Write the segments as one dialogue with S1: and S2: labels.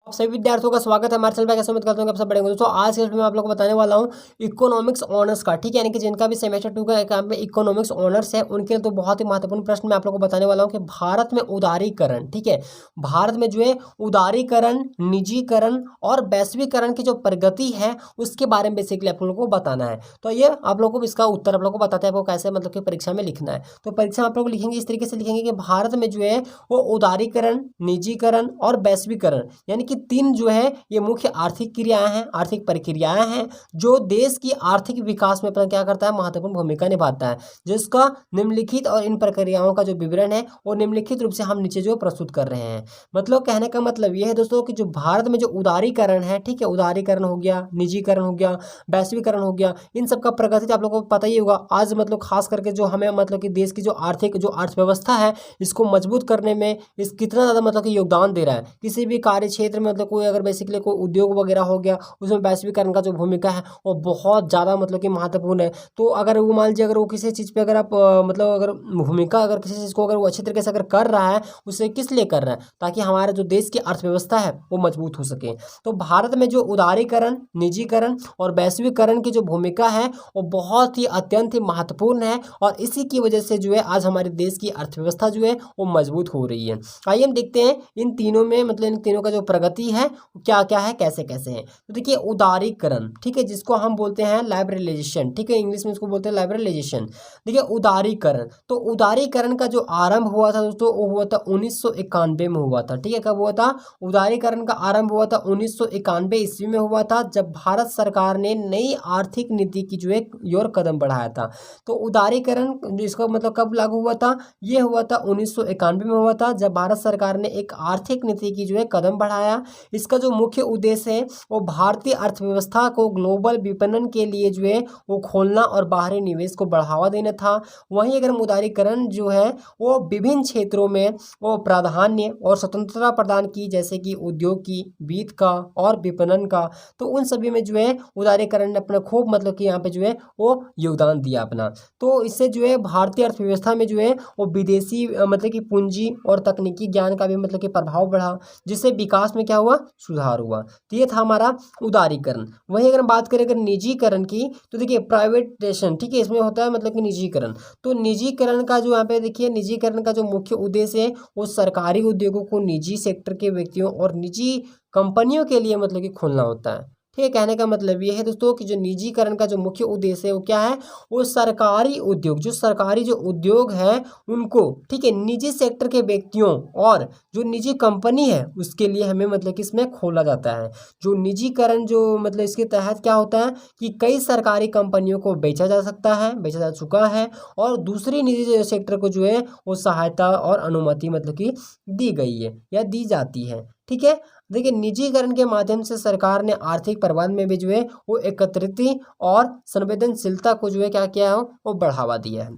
S1: आप सभी विद्यार्थियों का स्वागत है हमारे चैनल पर। कैसे उम्मीद करता हूं कि आप सब बढ़ेंगे। दोस्तों आज के मैं आप लोगों को बताने वाला हूं इकोनॉमिक्स ऑनर्स का, ठीक है, यानी कि जिनका भी सेमेस्टर 2 का एग्जाम में इकोनॉमिक्स ऑनर्स है उनके लिए तो बहुत ही महत्वपूर्ण प्रश्न मैं आप लोगों को बताने वाला हूं कि भारत में उदारीकरण, ठीक है, भारत में जो है उदारीकरण, निजीकरण और वैश्वीकरण की जो प्रगति है उसके बारे में बेसिकली आप लोगों को बताना है। तो ये आप लोगों को इसका उत्तर आप लोगों को बताते हैं आपको कैसे मतलब कि परीक्षा में लिखना है। तो परीक्षा में आप लोग लिखेंगे इस तरीके से लिखेंगे कि भारत में जो है वो उदारीकरण, निजीकरण और वैश्वीकरण यानी कि तीन जो है ये मुख्य आर्थिक क्रियाएं हैं, आर्थिक प्रक्रियाएं हैं जो देश की आर्थिक विकास में अपना क्या करता है, महत्वपूर्ण भूमिका निभाता है। जिसका निम्नलिखित और इन प्रक्रियाओं का जो विवरण है वो निम्नलिखित रूप से हम नीचे जो प्रस्तुत कर रहे हैं। मतलब कहने का मतलब ये है दोस्तों कि जो भारत में जो उदारीकरण है, ठीक है, उदारीकरण हो गया, निजीकरण हो गया, वैश्वीकरण हो गया, इन सब का प्रगति तो आप लोगों को पता ही होगा। आज मतलब खास करके जो हमें मतलब कि देश की जो आर्थिक जो अर्थव्यवस्था है इसको मजबूत करने में इस कितना ज़्यादा मतलब कि योगदान दे रहा है। किसी भी कार्य क्षेत्र में मतलब कोई अगर बेसिकली कोई उद्योग वगैरह हो गया उसमें वैश्वीकरण का जो भूमिका है वो बहुत ज़्यादा मतलब कि महत्वपूर्ण है। तो अगर वो मान लीजिए अगर वो किसी चीज़ पे अगर आप मतलब अगर भूमिका अगर किसी चीज़ को अगर वो अच्छी तरीके से अगर कर रहा है उसे किस लिए कर रहा है, ताकि हमारे जो देश की अर्थव्यवस्था है वो मजबूत हो सके। तो भारत में जो उदारीकरण, निजीकरण और वैश्वीकरण की जो भूमिका है वो बहुत ही अत्यंत ही महत्वपूर्ण है और इसी की वजह से जो है आज हमारे देश की अर्थव्यवस्था जो है वो मजबूत हो रही है। आइए हम देखते हैं इन तीनों में मतलब इन तीनों का जो प्रगति है क्या क्या है, कैसे कैसे है। तो देखिए उदारीकरण, ठीक है, जिसको हम बोलते हैं लाइबरलाइजेशन, ठीक है, इंग्लिश में इसको बोलते हैं लाइबरलाइजेशन। देखिए उदारीकरण, तो उदारीकरण का जो आरंभ हुआ था दोस्तों वो हुआ था 1991 में हुआ था, ठीक है। कब हुआ था? उदारीकरण का आरंभ हुआ था 1991 ईस्वी में हुआ था, जब भारत सरकार ने नई आर्थिक नीति की जो है ओर कदम बढ़ाया था। तो उदारीकरण इसका मतलब कब लागू हुआ था? ये हुआ था 1991 में हुआ था, जब भारत सरकार ने एक आर्थिक नीति की जो है कदम बढ़ाया। इसका जो मुख्य उद्देश्य है वो भारतीय अर्थव्यवस्था को ग्लोबल विपणन के लिए जो है वो खोलना और बाहरी निवेश को बढ़ावा देना था। वहीं अगर उदारीकरण जो है वो विभिन्न क्षेत्रों में वो प्राधान्य और स्वतंत्रता प्रदान की, जैसे कि उद्योग की, वित्त का और विपणन का। तो उन सभी में जो है उदारीकरण ने अपना खूब मतलब कि यहाँ पे जो है वो योगदान दिया अपना। तो इससे जो है भारतीय अर्थव्यवस्था में जो है वो विदेशी मतलब कि पूंजी और तकनीकी ज्ञान का भी मतलब कि प्रभाव बढ़ा, जिससे विकास में क्या हुआ, सुधार हुआ। तो ये था हमारा उदारीकरण। वहीं अगर हम बात करें अगर निजीकरण की, तो देखिए प्राइवेटाइजेशन, ठीक है, इसमें होता है मतलब कि निजीकरण। तो निजीकरण का जो यहाँ पे देखिए निजीकरण का जो मुख्य उद्देश्य है वो सरकारी उद्योगों को निजी सेक्टर के व्यक्तियों और निजी कंपनियों के लिए मतलब कि खोलना होता है। ठीक है, कहने का मतलब ये है दोस्तों कि जो निजीकरण का जो मुख्य उद्देश्य है वो क्या है, वो सरकारी उद्योग, जो सरकारी जो उद्योग है उनको, ठीक है, निजी सेक्टर के व्यक्तियों और जो निजी कंपनी है उसके लिए हमें मतलब कि इसमें खोला जाता है। जो निजीकरण जो मतलब इसके तहत क्या होता है कि कई सरकारी कंपनियों को बेचा जा सकता है, बेचा जा चुका है, और दूसरी निजी सेक्टर को जो है वो सहायता और अनुमति मतलब कि दी गई है या दी जाती है। ठीक है, देखिए निजीकरण के माध्यम से सरकार ने आर्थिक प्रबंधन में भी जो है वो एकत्रित और संवेदनशीलता को जो है क्या किया है वो बढ़ावा दिया है।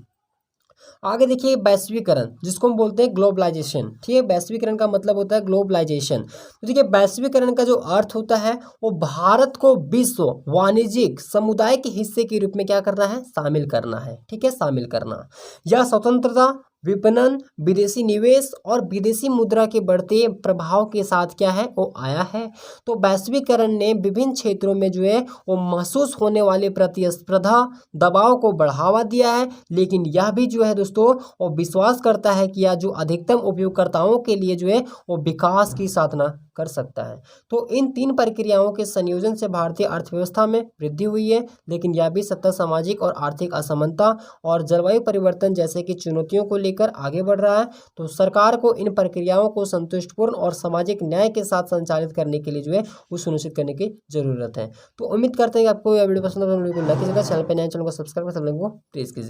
S1: आगे देखिए वैश्वीकरण, जिसको हम बोलते हैं ग्लोबलाइजेशन, ठीक है, वैश्वीकरण का मतलब होता है ग्लोबलाइजेशन। तो देखिए वैश्वीकरण का जो अर्थ होता है वो भारत को विश्व वाणिज्यिक समुदाय के हिस्से के रूप में क्या करना है, शामिल करना है, ठीक है, शामिल करना। यह स्वतंत्रता, विपणन, विदेशी निवेश और विदेशी मुद्रा के बढ़ते प्रभाव के साथ क्या है वो आया है। तो वैश्वीकरण ने विभिन्न क्षेत्रों में जो है वो महसूस होने वाले प्रतिस्पर्धा दबाव को बढ़ावा दिया है, लेकिन यह भी जो है दोस्तों वो विश्वास करता है कि यह जो अधिकतम उपयोगकर्ताओं के लिए जो है वो विकास की साधना कर सकता है। तो इन तीन प्रक्रियाओं के संयोजन से भारतीय अर्थव्यवस्था में वृद्धि हुई है, लेकिन यह भी सतत सामाजिक और आर्थिक असमानता और जलवायु परिवर्तन जैसे कि चुनौतियों को लेकर आगे बढ़ रहा है। तो सरकार को इन प्रक्रियाओं को संतुष्टपूर्ण और सामाजिक न्याय के साथ संचालित करने के लिए जो है वो सुनिश्चित करने की जरूरत है। तो उम्मीद करते हैं कि आपको यह वीडियो पसंद आए। वीडियो को लाइक कीजिएगा, चैनल पर नए चैनल को सब्सक्राइब कर सब लोगों को प्रेस कीजिए।